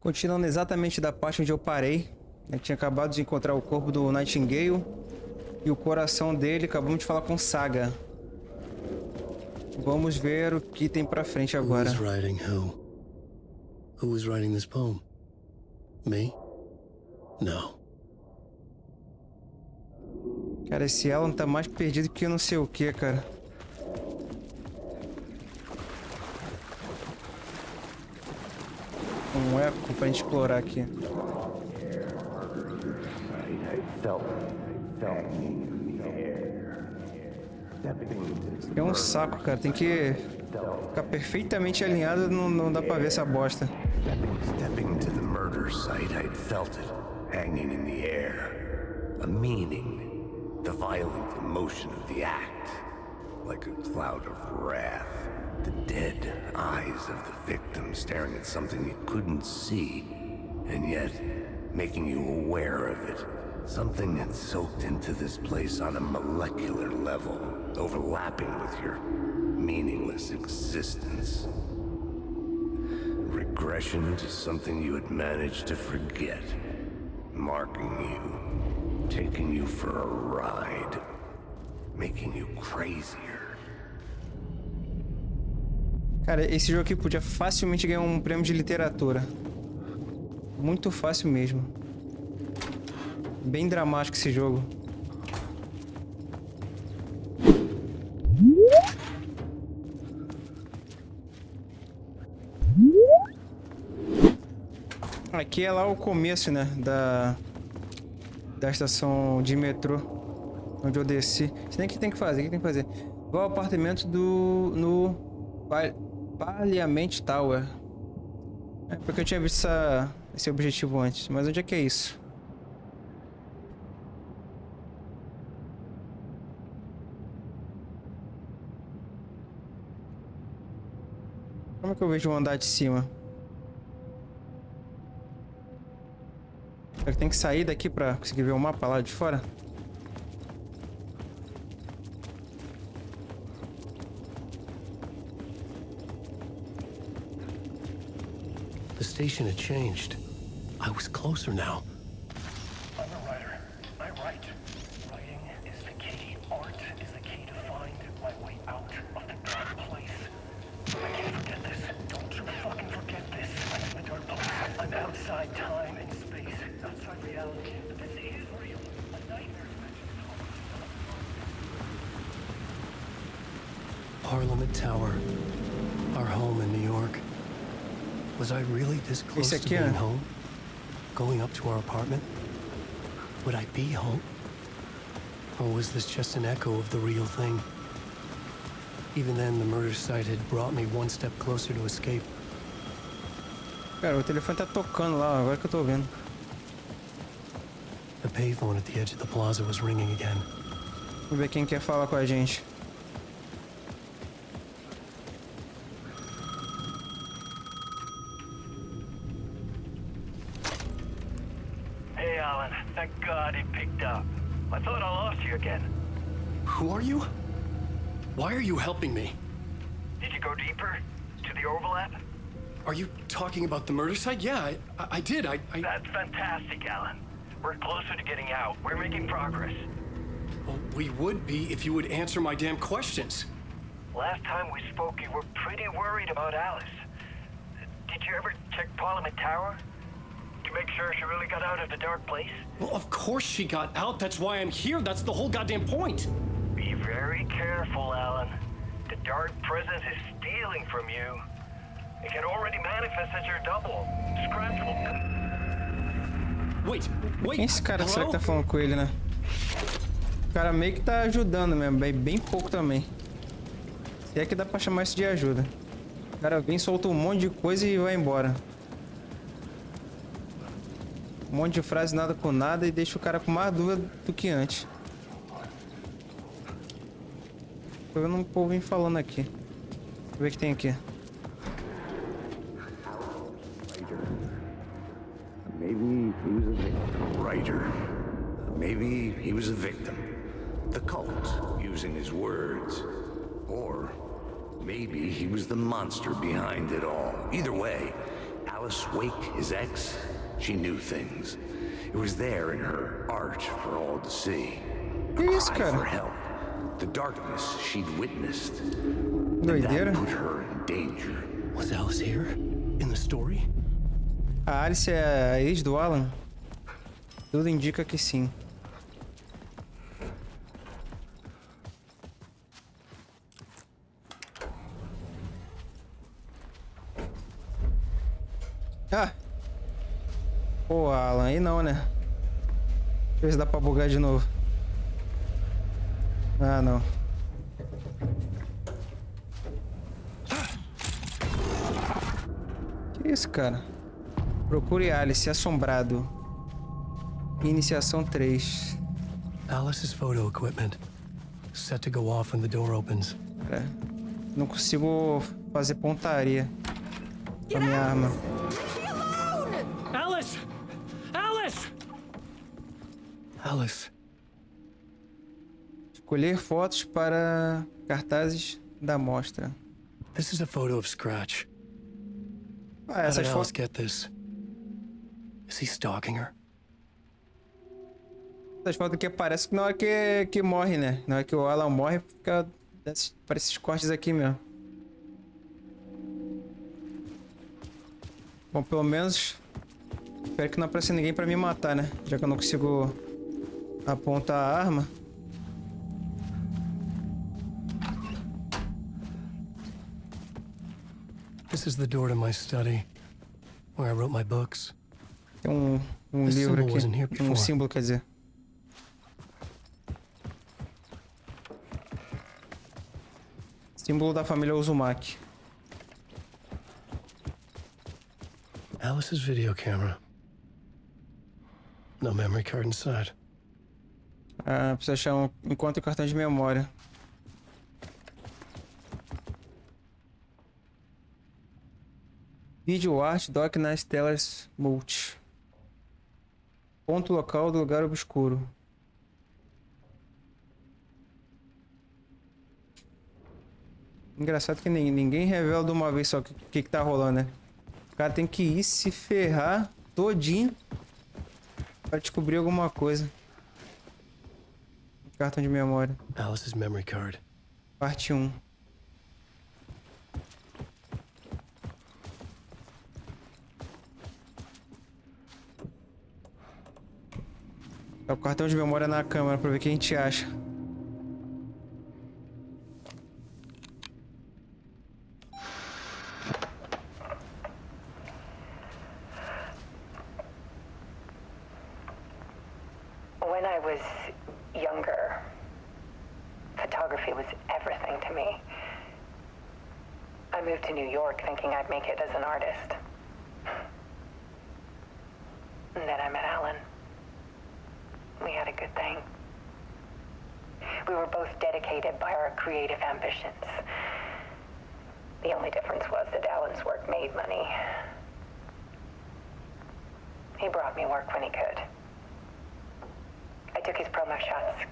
Continuando exatamente da parte onde eu parei. Eu tinha acabado de encontrar o corpo do Nightingale e o coração dele. Acabamos de falar com Saga. Vamos ver o que tem pra frente agora. Who was writing who? Who was writing this poem? Me? No. Cara, esse Alan tá mais perdido que eu não sei o que, cara. Um eco pra gente explorar aqui. É um saco, cara. Tem que ficar perfeitamente alinhado, não dá pra ver essa bosta. Stepping to the murder site, I'd felt it hanging in the air. A meaning, the violent emotion of the act, like a cloud of wrath. The dead eyes of the victim staring at something you couldn't see, and yet making you aware of it. Something had soaked into this place on a molecular level, overlapping with your meaningless existence. Regression to something you had managed to forget, marking you, taking you for a ride, making you crazier. Cara, esse jogo aqui podia facilmente ganhar um prêmio de literatura. Muito fácil mesmo. Bem dramático esse jogo. Aqui é lá o começo, né, da estação de metrô onde eu desci. Isso nem que tem que fazer, o que tem que fazer? Vou ao apartamento no Parliament Tower. É porque eu tinha visto esse objetivo antes, mas onde é que é isso? Como é que eu vejo o andar de cima? Será que tem que sair daqui pra conseguir ver o mapa lá de fora? The station had changed. I was closer now. I'm a writer. I write. Writing is the key. Art is the key to find my way out of the dark place. I can't forget this. Don't you fucking forget this. I'm in the dark place. I'm outside time and space. Outside reality. But this is real. A nightmare dimension. Parliament Tower. Our home in New York. Was I really this close to being home? Going up to our apartment? Would I be home? Or was this just an echo of the real thing? Even then, the murder site had brought me one step closer to escape. Cara, o telefone tá tocando lá, agora que eu tô vendo. The payphone at the edge of the plaza was ringing again. Vamos ver quem quer falar com a gente. Hey, Alan. Thank God it picked up. I thought I lost you again. Who are you? Why are you helping me? Did you go deeper? To the overlap? Are you talking about the murder site? Yeah, I did. That's fantastic, Alan. We're closer to getting out. We're making progress. Well, we would be if you would answer my damn questions. Last time we spoke, you were pretty worried about Alice. Did you ever check Parliament Tower? To make sure she really got out of the dark place? Well, of course she got out. That's why I'm here. That's the whole goddamn point. Be very careful, Alan. The dark presence is stealing from you. It can already manifest as your double. Scratchable. Wait. Quem é esse cara? Será que tá falando com ele, né? O cara meio que tá ajudando mesmo, bem pouco também. Se é que dá pra chamar isso de ajuda. O cara vem, solta um monte de coisa e vai embora. Um monte de frase nada com nada e deixa o cara com mais dúvida do que antes. Tô vendo um povo falando aqui. Deixa eu ver o que tem aqui. Maybe he was a victim. Writer. Maybe he was a victim. The cult, using his words. Or maybe he was the monster behind it all. Either way, Alice Wake, his ex, she knew things. It was there in her art for all to see. Que isso, Cry for cara? help. The darkness she'd witnessed. Doideira. That put her in danger. Was Alice here? In the story? A Alice é a ex do Alan? Tudo indica que sim. Ah! Pô, Alan, aí não, né? Deixa eu ver se dá pra bugar de novo. Ah, não. Que isso, cara? Procure Alice, Assombrado. Iniciação 3. Alice's photo equipment. Set to go off when the door opens. Cara, não consigo fazer pontaria com a minha arma. Alice! Alice! Alice. Escolher fotos para cartazes da mostra. This is a photo of Scratch. Ah, How did essas Alice fotos. get this? Is he stalking her? Essas fotos aqui aparecem na hora que morre, né? Na hora que o Alan morre, fica. Parece esses cortes aqui mesmo. Bom, pelo menos. Espero que não apareça ninguém pra me matar, né? Já que eu não consigo apontar a arma. This is the door to my study, where I wrote my books. Tem um This livro symbol wasn't here aqui. Um before. símbolo, quer dizer. Símbolo da família Uzumaki. Alice's video camera. No memory card inside. Ah, preciso achar encontro o cartão de memória. Vídeo art dock nas telas multi. Ponto local do lugar obscuro. Engraçado que ninguém revela de uma vez só o que tá rolando, né? O cara tem que ir se ferrar todinho pra descobrir alguma coisa. Cartão de memória. Alice's memory card. Parte 1. Tá o cartão de memória na câmera pra ver o que a gente acha. When I was younger, photography was everything to me. I moved to New York thinking I'd make it as an artist. And then I met Alan. We had a good thing. We were both dedicated by our creative ambitions. The only difference was that Alan's work made money. He brought me work when he could. I took his promo shots,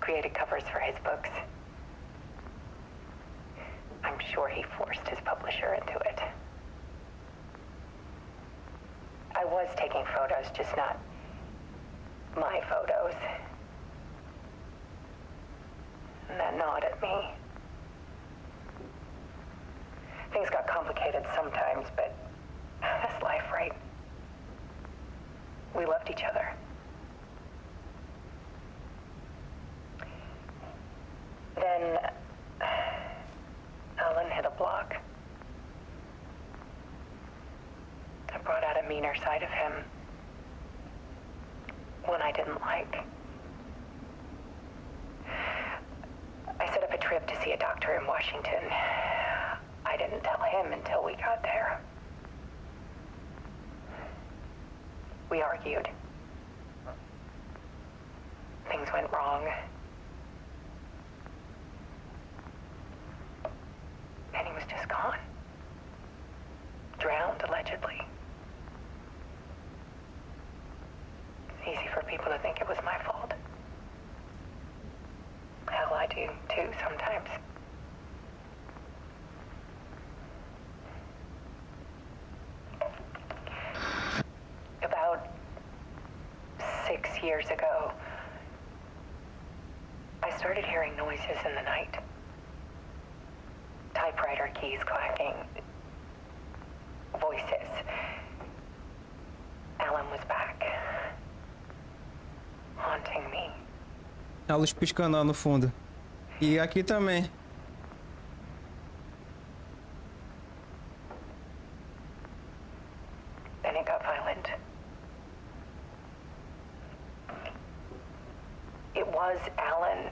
created covers for his books. I'm sure he forced his publisher into it. I was taking photos, just not my photos. And that gnawed at me. Things got complicated sometimes, but that's life, right? We loved each other. Then Alan hit a block. I brought out a meaner side of him. One I didn't like. I set up a trip to see a doctor in Washington. I didn't tell him until we got there. We argued. Things went wrong. And he was just gone. Drowned, allegedly. It's easy for people to think it was my fault. Hell, I do too sometimes. years ago, I started hearing noises in the night. Typewriter keys clacking. Voices. Alan was back. Haunting me. A luz piscando lá no fundo. E aqui também. Then it got violent. It was Alan.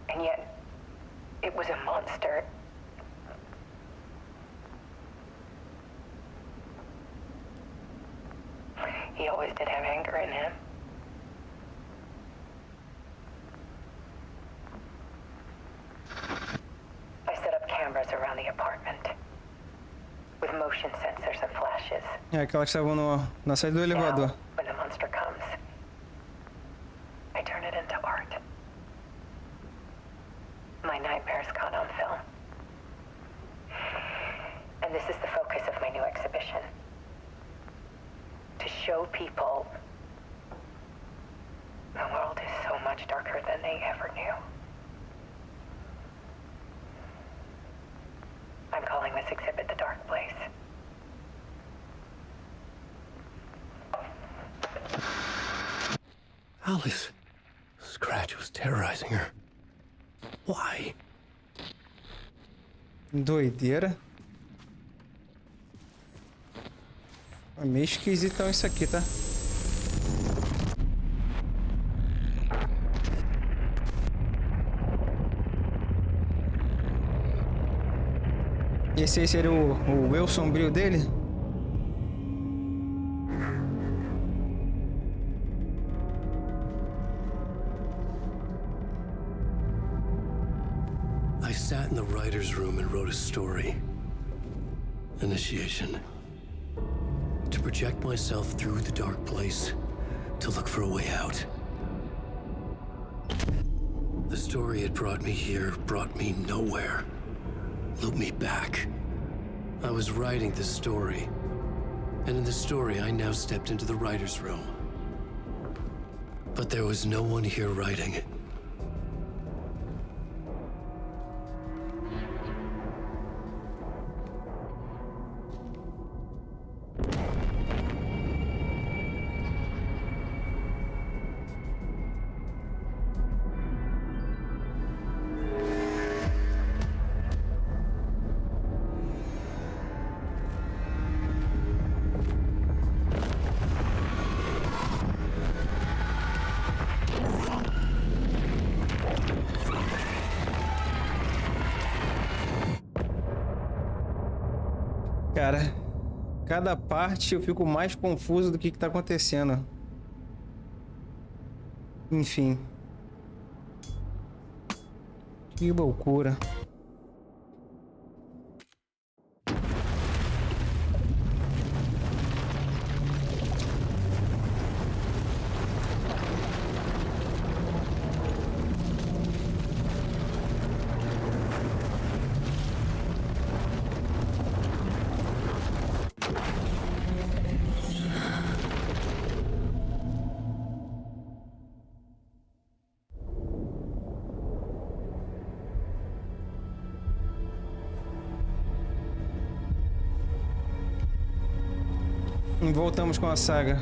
And yet, it was a monster. He always did have anger in him. I set up cameras around the apartment with motion sensors and flashes. É aquelas que estavam na saída do elevador. Now, when the monster comes, I turn it into art. My nightmares caught on film. And this is the focus of my new exhibition. To show people the world is so much darker than they ever knew. I'm calling this exhibit The Dark Place. Alice. Scratch was terrorizing her. Why? Doideira. É meio esquisitão isso aqui, tá? Esse aí seria o eu sombrio dele? I sat in the writer's room and wrote a story. Initiation. To project myself through the dark place, to look for a way out. The story had brought me here, brought me nowhere. Looped me back. I was writing the story. And in the story, I now stepped into the writer's room. But there was no one here writing it. Cara, cada parte eu fico mais confuso do que tá acontecendo. Enfim. Que loucura. Voltamos com a saga.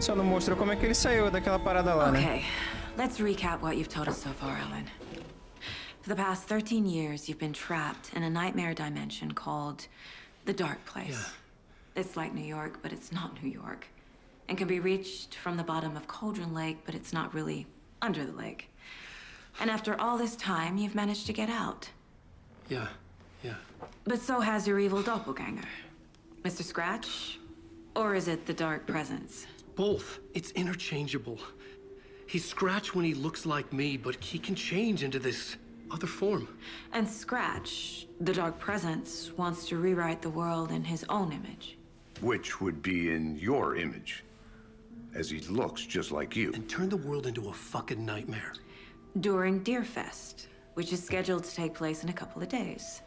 Só não mostrou como é que ele saiu daquela parada lá, né? Okay, let's recap what you've told us so far, Alan. For the past 13 years, you've been trapped in a nightmare dimension called the Dark Place. Yeah. It's like New York, but it's not New York. And can be reached from the bottom of Cauldron Lake, but it's not really under the lake. And after all this time, you've managed to get out. Yeah. But so has your evil doppelganger. Mr. Scratch? Or is it the Dark Presence? Both. It's interchangeable. He's Scratch when he looks like me, but he can change into this other form. And Scratch, the Dark Presence, wants to rewrite the world in his own image. Which would be in your image, as he looks just like you. And turn the world into a fucking nightmare. During Deerfest, which is scheduled to take place in a couple of days.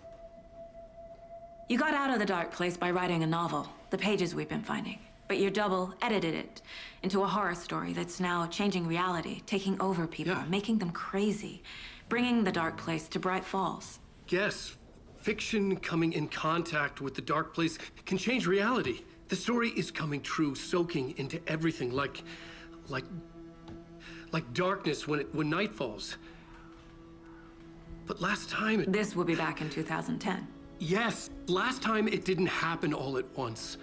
You got out of the dark place by writing a novel, the pages we've been finding. But your double edited it into a horror story that's now changing reality, taking over people, making them crazy, bringing the dark place to Bright Falls. Yes, fiction coming in contact with the dark place can change reality. The story is coming true, soaking into everything like darkness when night falls. But last time This will be back in 2010. Yes, last time it didn't happen all at once.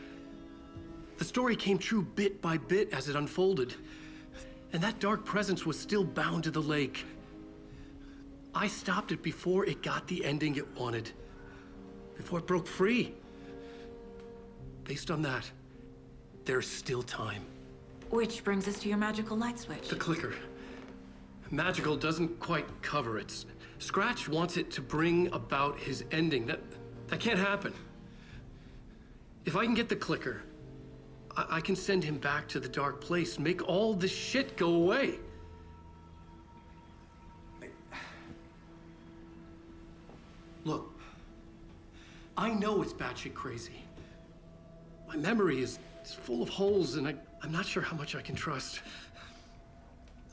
The story came true bit by bit as it unfolded. And that dark presence was still bound to the lake. I stopped it before it got the ending it wanted. Before it broke free. Based on that, there's still time. Which brings us to your magical light switch. The clicker. Magical doesn't quite cover it. Scratch wants it to bring about his ending. That can't happen. If I can get the clicker, I can send him back to the dark place, make all this shit go away. Look, I know it's batshit crazy. My memory is full of holes, and I'm not sure how much I can trust.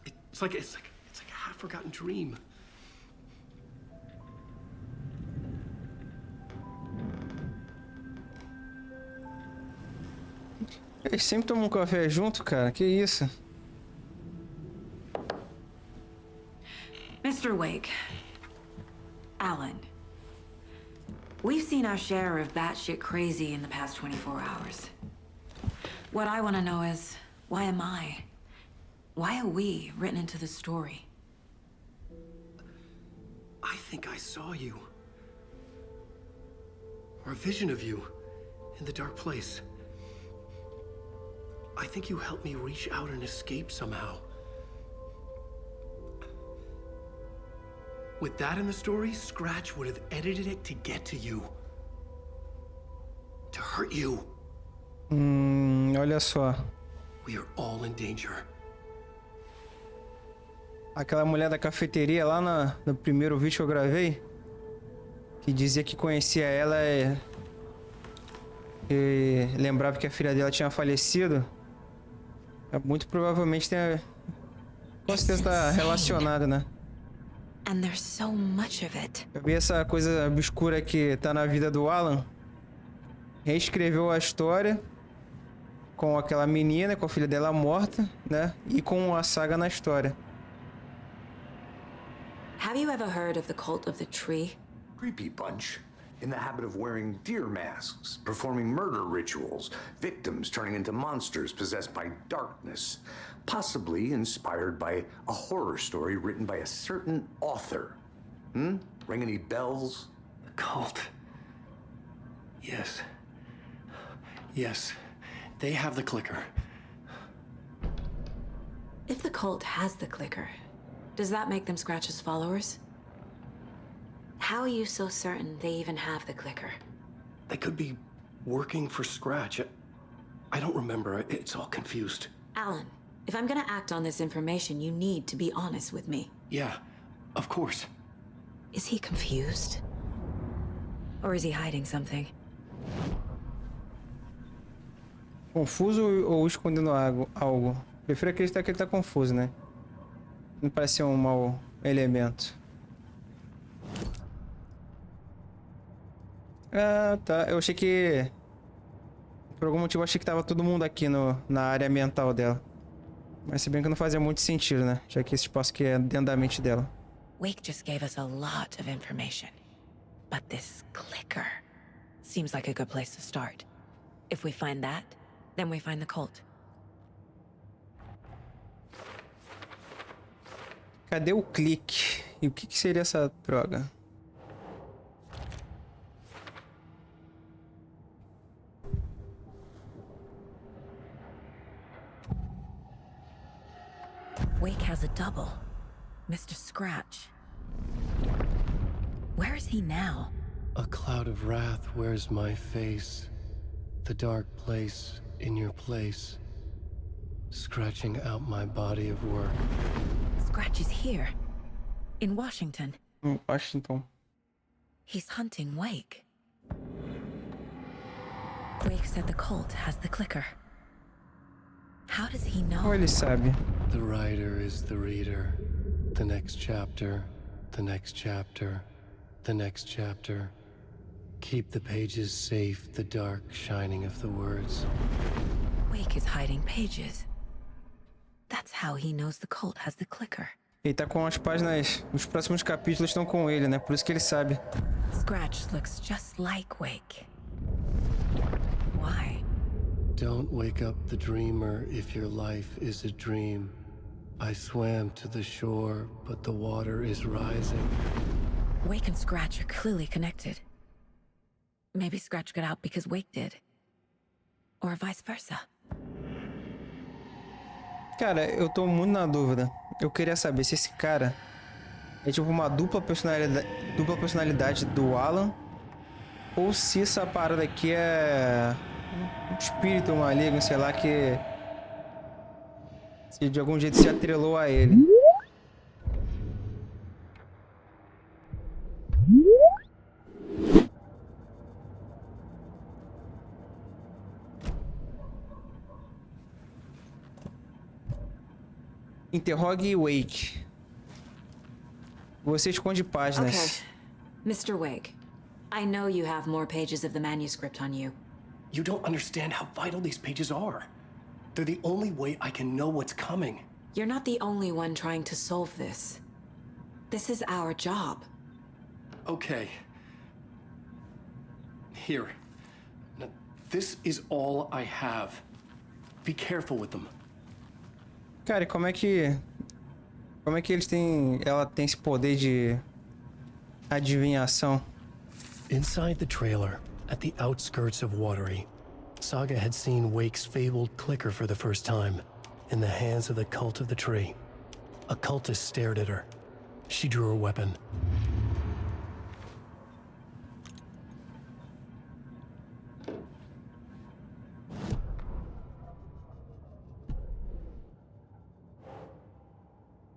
It's like a half-forgotten dream. Eles sempre tomam um café junto, cara. Que isso? Mr. Wake, Alan, we've seen our share of batshit crazy in the past 24 hours. What I want to know is, why am I? Why are we written into the story? I think I saw you. Or a vision of you in the dark place. I think you helped me reach out and escape somehow. With that in the story, Scratch would have edited it to get to you. To hurt you. Olha só. We are all in danger. Aquela mulher da cafeteria lá no primeiro vídeo que eu gravei, que dizia que conhecia ela e lembrava que a filha dela tinha falecido. Muito provavelmente com certeza tá relacionado, né? And there's so much of it. Eu vi essa coisa obscura que tá na vida do Alan. Reescreveu a história com aquela menina, com a filha dela morta, né? E com a saga na história. Have you ever heard of the cult of the tree? Creepy bunch. In the habit of wearing deer masks, performing murder rituals, victims turning into monsters possessed by darkness, possibly inspired by a horror story written by a certain author. Ring any bells? The cult. Yes. Yes. They have the clicker. If the cult has the clicker, does that make them Scratch's followers? How are you so certain they even have the clicker? They could be working for Scratch. I don't remember. It's all confused. Alan, if I'm gonna act on this information, you need to be honest with me. Yeah, of course. Is he confused? Or is he hiding something? Confuso ou escondendo algo? Prefiro acreditar que ele tá confuso, né? Não parece ser um mau elemento. Ah, tá. Eu achei que... Por algum motivo eu achei que tava todo mundo aqui na área mental dela. Mas se bem que não fazia muito sentido, né? Já que esse espaço aqui é dentro da mente dela. Wake just gave us a lot of information. But this clicker seems like a good place to start. If we find that, then we find the cult. Cadê o clique? E o que seria essa droga? Wake has a double. Mr. Scratch. Where is he now? A cloud of wrath wears my face. The dark place in your place. Scratching out my body of work. Scratch is here. In Washington. Acho então. He's hunting Wake. Wake said the cult has the clicker. How does he know? Como ele sabe? The writer is the reader. The next chapter, the next chapter, the next chapter. Keep the pages safe, the dark shining of the words. Wake is hiding pages. That's how he knows the cult has the clicker. Ele tá com as páginas... Os próximos capítulos estão com ele, né? Por isso que ele sabe. Scratch looks just like Wake. Why? Don't wake up the dreamer if your life is a dream. I swam to the shore, but the water is rising. Wake and Scratch are clearly connected. Maybe Scratch got out because Wake did. Or vice versa. Cara, eu tô muito na dúvida. Eu queria saber se esse cara é tipo uma dupla personalidade do Alan, ou se essa parada aqui é um espírito maligno, sei lá, que se de algum jeito se atrelou a ele. Interrogue Wake. Você esconde páginas. Okay. Mr. Wake, I know you have more pages of the manuscript on you. You don't understand how vital these pages are. They're the only way I can know what's coming. You're not the only one trying to solve this. This is our job. Okay. Here. Now, this is all I have. Be careful with them. Cara, e como é que eles têm... Ela tem esse poder de adivinhação? Inside the trailer, at the outskirts of Watery, Saga had seen Wake's fabled clicker for the first time, in the hands of the Cult of the Tree. A cultist stared at her. She drew her weapon.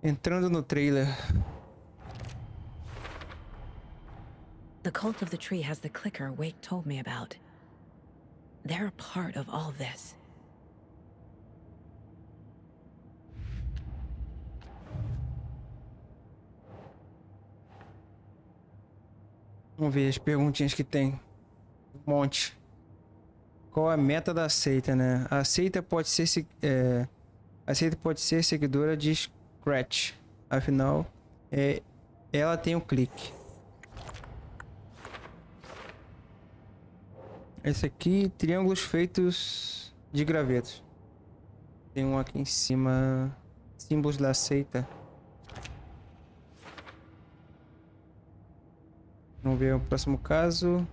Entrando no trailer. The Cult of the Tree has the clicker Wake told me about. They're a part of all this. Vamos ver as perguntinhas que tem. Um monte. Qual a meta da seita, né? A seita pode ser seguidora de Scratch. Afinal, ela tem um clique. Esse aqui, triângulos feitos de gravetos. Tem um aqui em cima. Símbolos da seita. Vamos ver o próximo caso.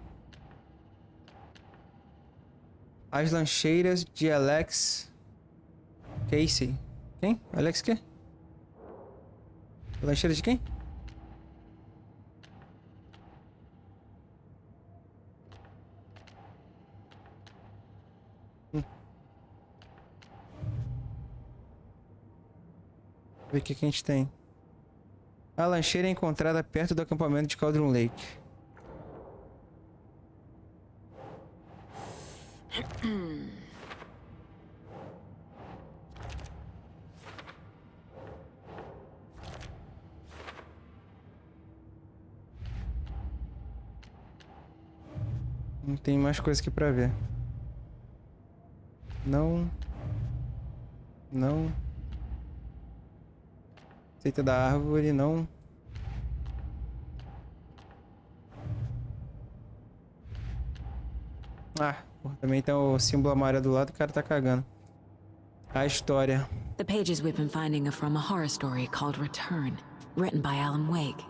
As lancheiras de Alex Casey. Quem? Alex quê? Lancheira de quem? Ver o que a gente tem. A lancheira é encontrada perto do acampamento de Cauldron Lake. Não tem mais coisa aqui pra ver. Não. Seita da árvore, não. Ah, também tem o símbolo amarelo do lado, o cara tá cagando. A história. The pages we've been finding are from a horror story called Return, written by Alan Wake.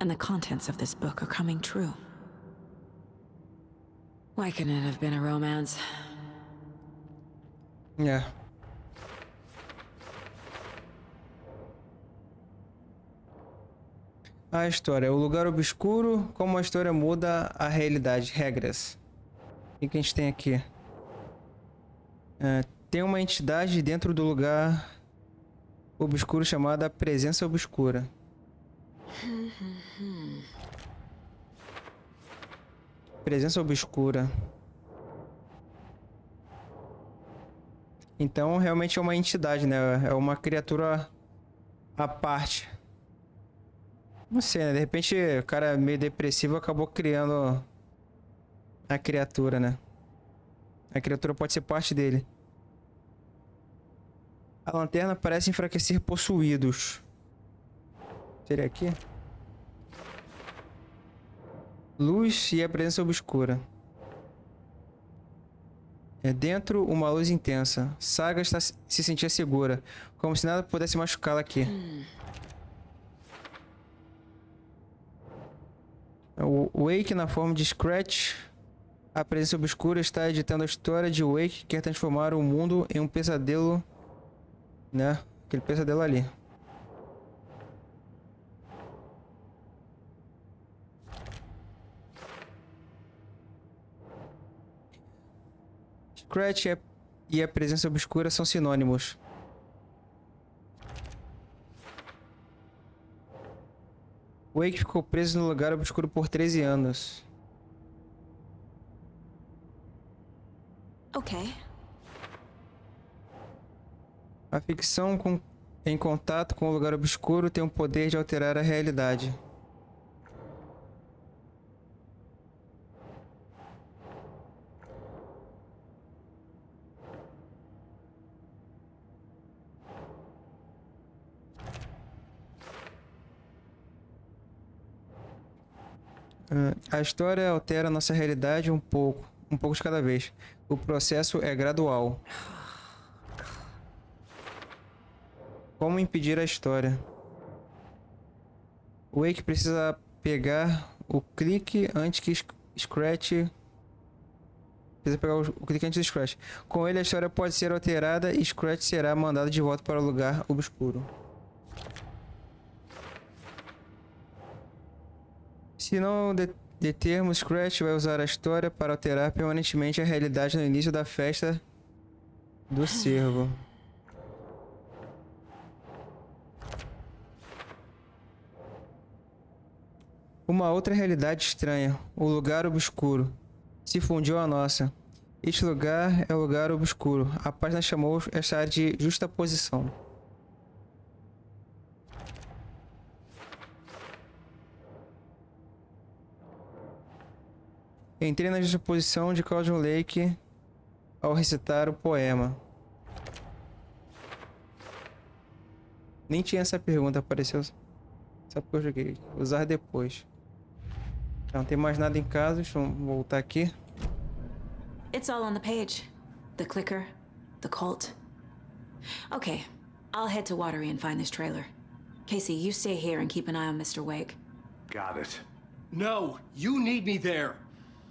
And the contents of this book are coming true. Why couldn't it have been a romance? É. A história. O lugar obscuro, como a história muda a realidade. Regras. O que a gente tem aqui? Tem uma entidade dentro do lugar obscuro chamada Presença Obscura. Presença obscura. Então, realmente é uma entidade, né? É uma criatura à parte. Não sei, né? De repente, o cara meio depressivo acabou criando a criatura, né? A criatura pode ser parte dele. A lanterna parece enfraquecer possuídos. Seria aqui? Luz e a presença obscura. É dentro uma luz intensa. Saga se sentia segura, como se nada pudesse machucá-la aqui. O Wake na forma de Scratch. A presença obscura está editando a história de Wake, que quer transformar o mundo em um pesadelo, né? Aquele pesadelo ali. Scratch e a presença obscura são sinônimos. Wake ficou preso no lugar obscuro por 13 anos. Ok. A ficção em contato com o lugar obscuro tem o poder de alterar a realidade. A história altera nossa realidade um pouco de cada vez. O processo é gradual. Como impedir a história? O Wake precisa pegar o clique antes que Scratch. Precisa pegar o clique antes do Scratch. Com ele a história pode ser alterada e Scratch será mandado de volta para o lugar obscuro. Se não determos, Scratch vai usar a história para alterar permanentemente a realidade no início da festa do cervo. Uma outra realidade estranha, o lugar obscuro, se fundiu à nossa. Este lugar é o lugar obscuro. A página chamou esta área de justaposição. Entrei na justaposição de Cloud Lake ao recitar o poema. Nem tinha essa pergunta, apareceu só porque eu joguei. Usar depois. Não tem mais nada em casa, deixa eu voltar aqui. It's all on the page. The clicker, the cult. Okay, I'll head to Watery and find this trailer. Casey, you stay here and keep an eye on Mr. Wake. Got it. No, you need me there.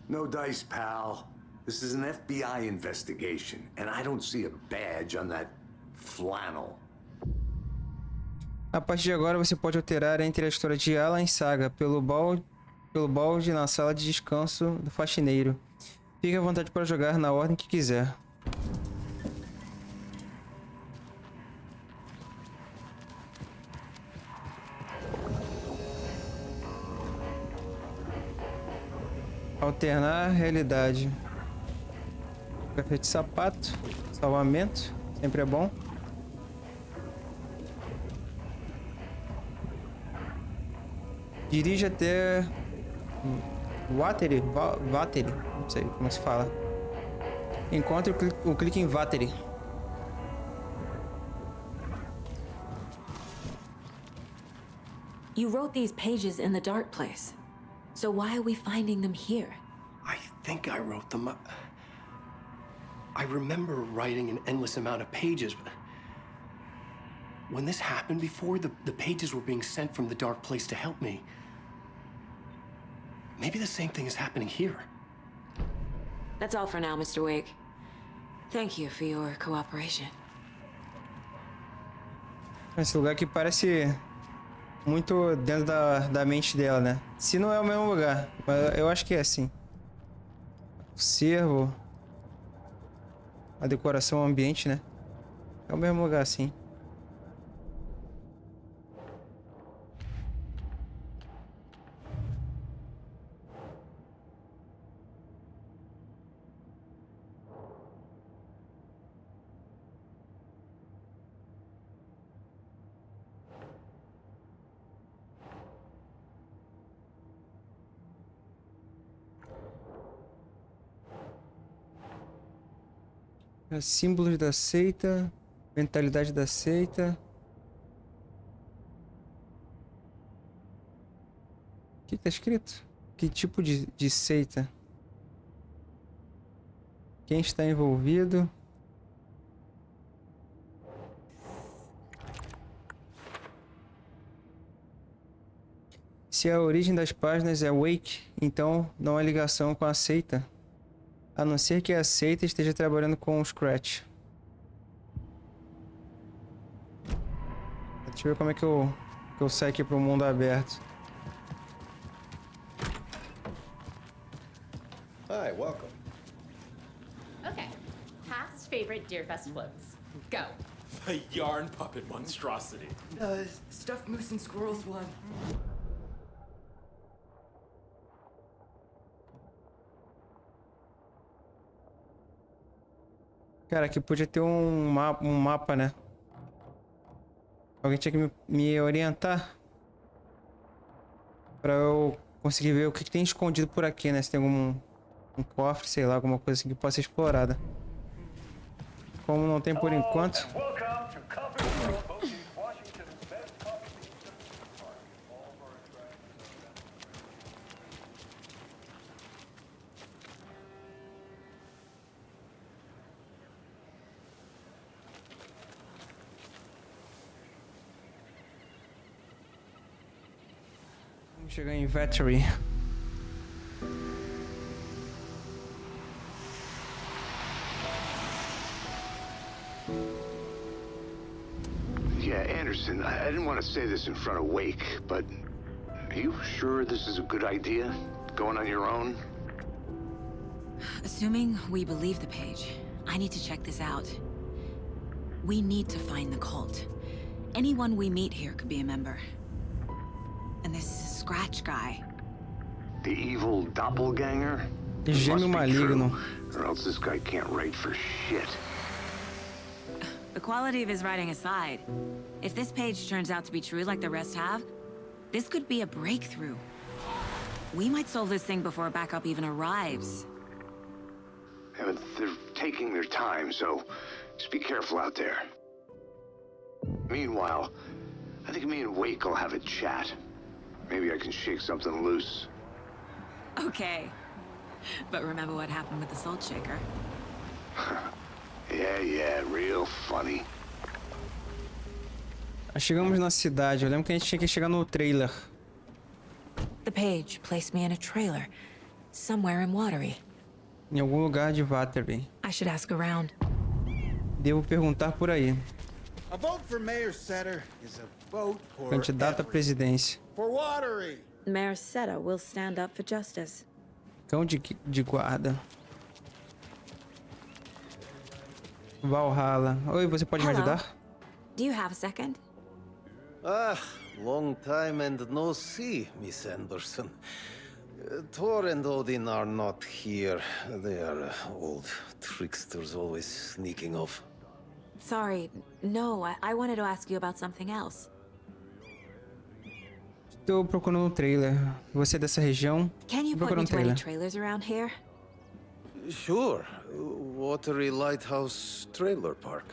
No dice, pal. This is an FBI investigation, and I don't see a badge on that flannel. A partir de agora você pode alterar entre a história de Alan e Saga pelo balde na sala de descanso do faxineiro. Fique à vontade para jogar na ordem que quiser. Alternar realidade. Café de sapato. Salvamento. Sempre é bom. Dirige até Watery, não sei como se fala. Encontre o clique em Watery. You wrote these pages in the dark place. So why are we finding them here? I think I wrote them. I remember writing an endless amount of pages, but when this happened before, the pages were being sent from the dark place to help me. Maybe the same thing is happening here. That's all for now, Mr. Wake. Thank you for your cooperation. Esse lugar aqui parece muito dentro da mente dela, né? Se não é o mesmo lugar, mas eu acho que é assim. O cervo, a decoração, o ambiente, né? É o mesmo lugar, sim. Símbolos da seita. Mentalidade da seita. O que tá escrito? Que tipo de seita? Quem está envolvido? Se a origem das páginas é Wake, então não há ligação com a seita. A não ser que a seita esteja trabalhando com o Scratch. Deixa eu ver como é que eu saio aqui pro mundo aberto. Hi, welcome. Okay. Past favorite Deerfest floats. Go. The yarn puppet monstrosity. Stuffed moose and squirrels one. Cara, aqui podia ter um mapa, né? Alguém tinha que me orientar pra eu conseguir ver o que tem escondido por aqui, né? Se tem algum cofre, sei lá, alguma coisa assim que possa ser explorada. Como não tem por enquanto. Vamos chegar em Vettery. Yeah, Anderson, I didn't want to say this in front of Wake, but are you sure this is a good idea? Going on your own? Assuming we believe the page, I need to check this out. We need to find the cult. Anyone we meet here could be a member. And this Scratch guy. The evil doppelganger? Gêmeo maligno. Or else this guy can't write for shit. The quality of his writing aside, if this page turns out to be true like the rest have, this could be a breakthrough. We might solve this thing before backup even arrives. Yeah, but they're taking their time, so just be careful out there. Meanwhile, I think me and Wake will have a chat. Maybe I can shake something loose. Okay. But remember what happened with the Salt Shaker? Yeah, real funny. Chegamos na cidade. Eu lembro que a gente tinha que chegar no trailer. The page placed me in a trailer, somewhere in Watery. Em algum lugar de Watery. I should ask around. Devo perguntar por aí. A vote for Mayor Setter is a vote for Candidato à presidência. For Watery. Mayor Seta will stand up for justice. Cão de guarda. Valhalla. Oi, você pode me ajudar? Do you have a second? Ah, long time and no see, Miss Anderson. Thor and Odin are not here. They are old tricksters always sneaking off. Sorry, no, I wanted to ask you about something else. Estou procurando um trailer. Você é dessa região? Can you point me to any trailers around here? Sure. Watery Lighthouse Trailer Park.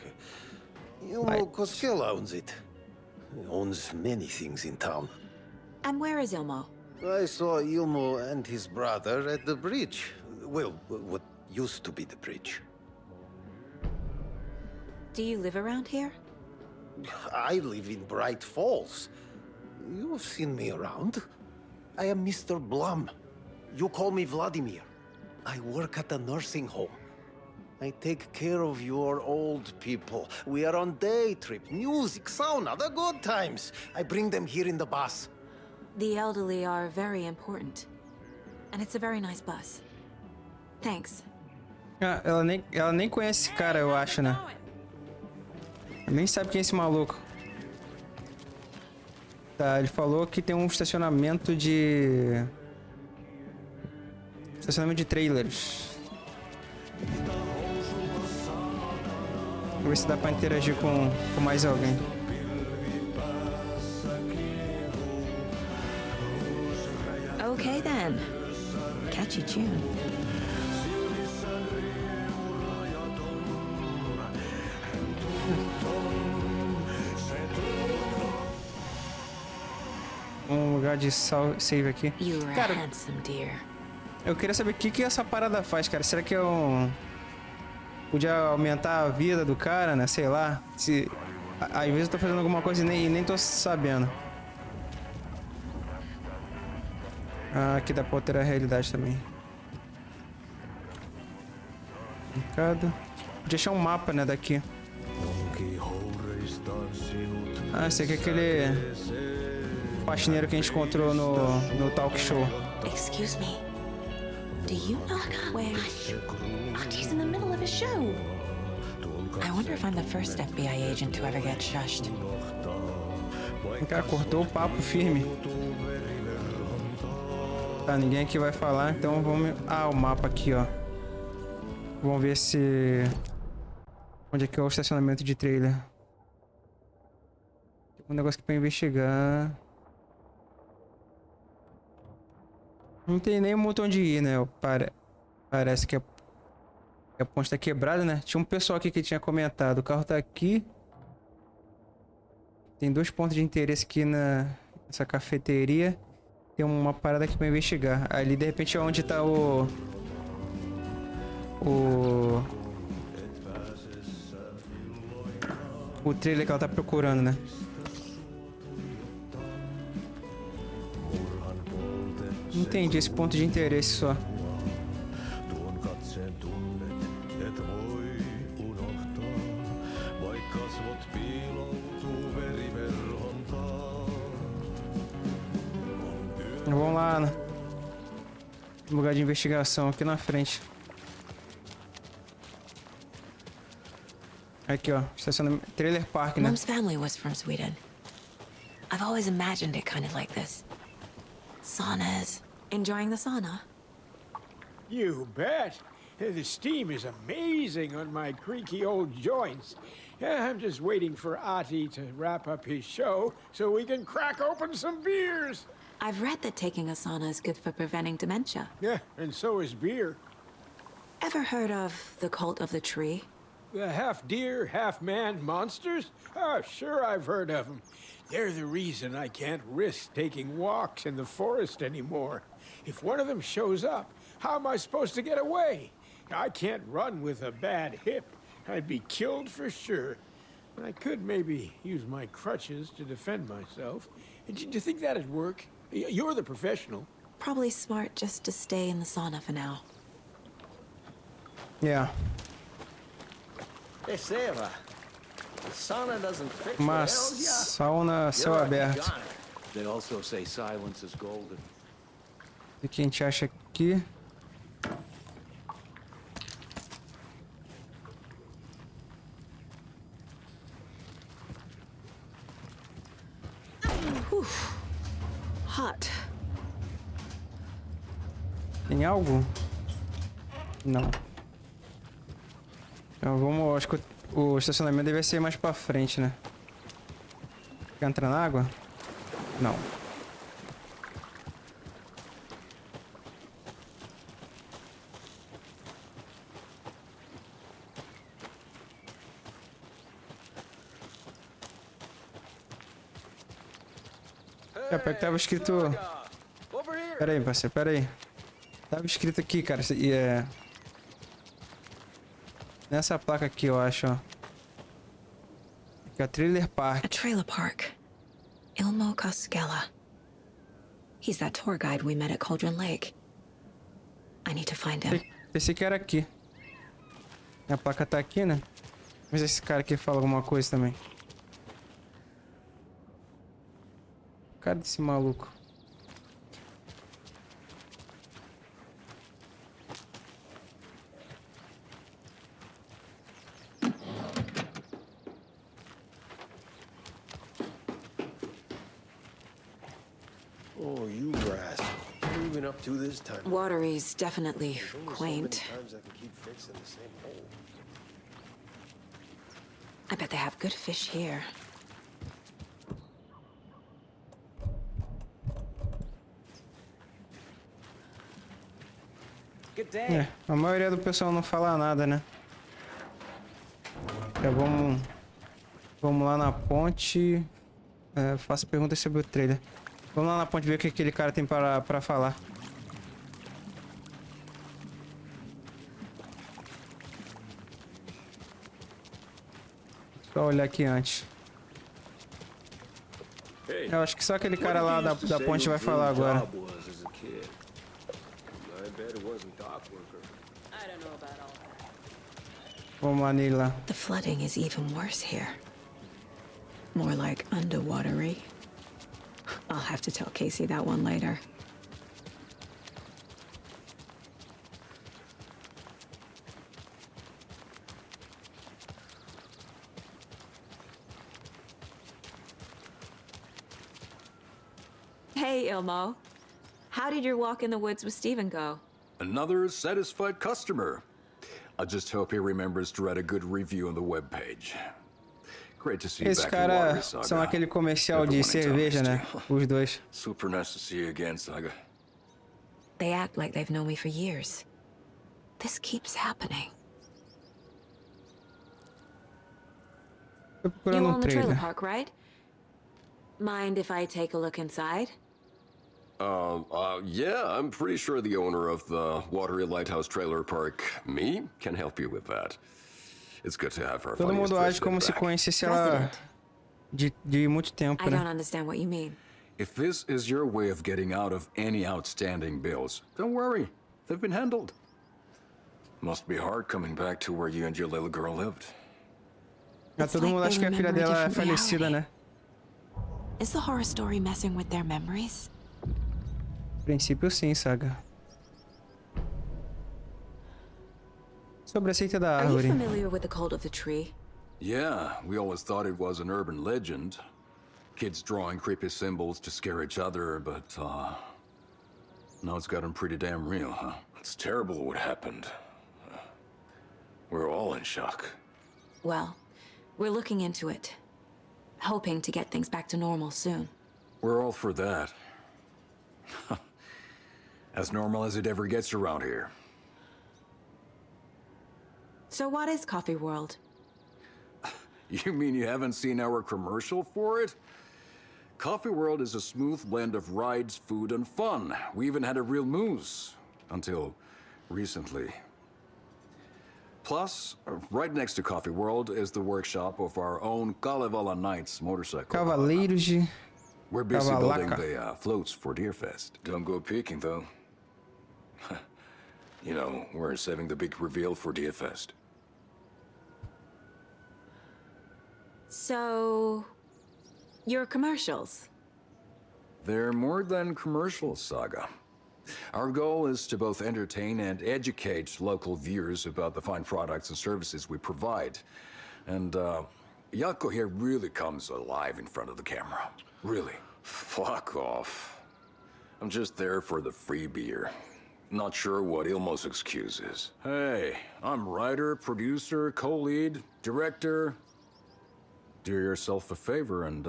Ilmo Koskela owns it. He owns many things in town. And where is Ilmo? I saw Ilmo and his brother at the bridge. Well, what used to be the bridge. Do you live around here? I live in Bright Falls. You've seen me around. I am Mr. Blum. You call me Vladimir. I work at a nursing home. I take care of your old people. We are on day trip, music, sauna, the good times. I bring them here in the bus. The elderly are very important. And it's a very nice bus. Thanks. Ah, ela nem conhece esse cara, eu acho, né? Nem sabe quem é esse maluco. Tá, ele falou que tem um estacionamento de... Estacionamento de trailers. Vou ver se dá pra interagir com mais alguém. Okay then. Catchy tune. lugar de save aqui. Cara, eu queria saber o que essa parada faz, cara. Será que é um... Podia aumentar a vida do cara, né? Sei lá. Se... Às vezes eu tô fazendo alguma coisa e nem tô sabendo. Ah, aqui dá pra alterar a realidade também. Mercado. Podia achar um mapa, né, daqui. Ah, esse aqui é aquele faxineiro que a gente encontrou no talk show. Excuse me. Do you know where... Auntie in the middle of a show. I wonder if I'm the first FBI agent to ever get shushed. O cara cortou o papo firme. Tá, ninguém aqui vai falar, então vamos... Ah, o mapa aqui, ó. Vamos ver se... Onde é que é o estacionamento de trailer? Tem um negócio aqui pra investigar. Não tem nem muito onde ir, né? Parece que a ponte tá quebrada, né? Tinha um pessoal aqui que tinha comentado. O carro tá aqui. Tem 2 pontos de interesse aqui nessa cafeteria. Tem uma parada aqui pra investigar. Ali, de repente, é onde tá o trailer que ela tá procurando, né? Entendi, esse ponto de interesse só. Vamos lá, né? Lugar de investigação aqui na frente. Aqui, ó, estacionamento, trailer park, né? Mom's family was from Sweden. I've always imagined it kind of like this. Saunas. Enjoying the sauna? You bet. The steam is amazing on my creaky old joints. I'm just waiting for Ati to wrap up his show so we can crack open some beers. I've read that taking a sauna is good for preventing dementia. Yeah, and so is beer. Ever heard of the cult of the tree? The half-deer, half-man monsters? Oh, sure I've heard of them. They're the reason I can't risk taking walks in the forest anymore. If one of them shows up, how am I supposed to get away? I can't run with a bad hip. I'd be killed for sure. I could maybe use my crutches to defend myself. Do you think that'd work? You're the professional. Probably smart just to stay in the sauna for now. Yeah. Hey, Sarah. The sauna doesn't fix Uma sauna céu aberto. They also say silence is golden. O que a gente acha aqui? Hot. Tem algo? Não. Então vamos... Acho que o estacionamento deve ser mais pra frente, né? Quer entrar na água? Não. É, tava escrito... Pera aí, parceiro, pera aí. Tava escrito aqui, cara, e é... Nessa placa aqui, eu acho, ó. Aqui é o Trailer Park. A trailer park. Ilmo Koskela. He's that tour guide we met at Cauldron Lake. I need to find him. Pensei que era aqui. A placa tá aqui, né? Mas esse cara aqui fala alguma coisa também. Cara desse maluco. Oh, you rascal. What are you been up to this time? Watery's definitely quaint. I bet they have good fish here. É, a maioria do pessoal não fala nada, né? Já vamos lá na ponte. Faço perguntas sobre o trailer. Vamos lá na ponte ver o que aquele cara tem pra falar. Só olhar aqui antes. Eu acho que só aquele cara lá da ponte vai falar agora. Vamos lá nele lá. The flooding is even worse here. More like underwatery. I'll have to tell Casey that one later. Hey, Ilmo. How did your walk in the woods with Steven go? Another satisfied customer. I just hope he remembers to write a good review on the webpage. Great to see you Esse back in cara water, Saga. são aquele comercial de cerveja, né? Os dois. Super nice to see you again, Saga. They act like they've known me for years. This keeps happening. Tô procurando own the trailer trailer. park, right? Mind if I take a look inside? Yeah, I'm pretty sure the owner of the Watery Lighthouse Trailer Park, me, can help you with that. It's good to have her. Todo mundo age como se conhecesse ela de muito tempo, I don't né? understand what you mean. If this is your way of getting out of any outstanding bills, don't worry. They've been handled. Must be hard coming back to where you and your little girl lived. Todo mundo acha que a filha dela é falecida, né? Is the horror story messing with their memories? A princípio sim, Saga. Sobre a seita da Are you árvore. familiar with the cult of the tree? Yeah, we always thought it was an urban legend. Kids drawing creepy symbols to scare each other, but, now it's gotten pretty damn real, huh? It's terrible what happened. We're all in shock. Well, we're looking into it. Hoping to get things back to normal soon. We're all for that. As normal as it ever gets around here. So what is Coffee World? You mean you haven't seen our commercial for it? Coffee World is a smooth blend of rides, food, and fun. We even had a real moose. Until recently. Plus, right next to Coffee World is the workshop of our own Kalevala Knights motorcycle. Cavaleiros de We're busy building Cavalaca. the floats for Deerfest. Don't go peeking, though. You know, we're saving the big reveal for Deerfest. So, your commercials? They're more than commercials, Saga. Our goal is to both entertain and educate local viewers about the fine products and services we provide. And, Yako here really comes alive in front of the camera. Really. Fuck off. I'm just there for the free beer. Not sure what Ilmo's excuse is. Hey, I'm writer, producer, co-lead, director. Do yourself a favor and,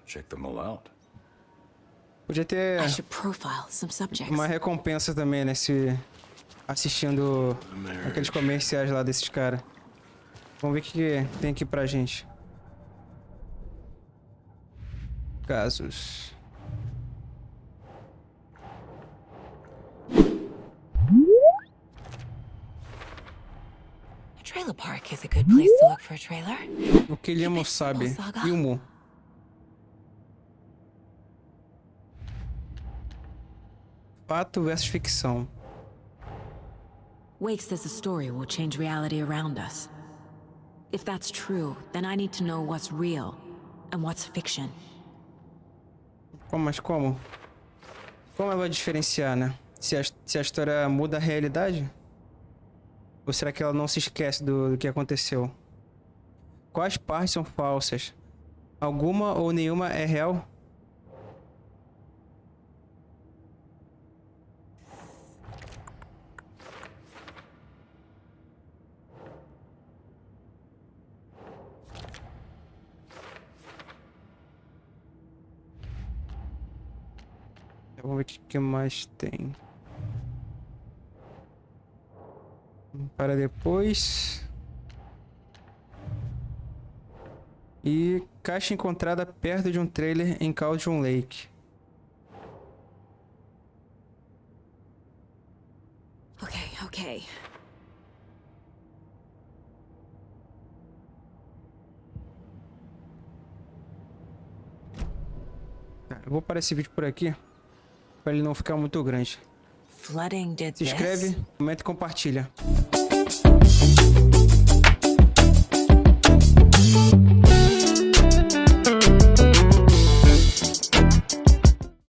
check them all out. Podia ter I should profile some subjects. uma recompensa também, né? Se assistindo aqueles comerciais lá desses caras. Vamos ver o que tem aqui pra gente. Casos. A trailer park is a good place to look for a trailer. O que Ilmo sabe. Ilmo. Fato versus ficção. Wake says the story will change reality around us. If that's true, then I need to know what's real and what's fiction. Mas como? Como ela vai diferenciar, né? Se a história muda a realidade? Ou será que ela não se esquece do que aconteceu? Quais partes são falsas? Alguma ou nenhuma é real? Vamos ver o que mais tem. Para depois. E caixa encontrada perto de um trailer em Cauldron Lake. Okay. Eu vou parar esse vídeo por aqui, para ele não ficar muito grande. Flooding did Se inscreve, comenta e compartilha.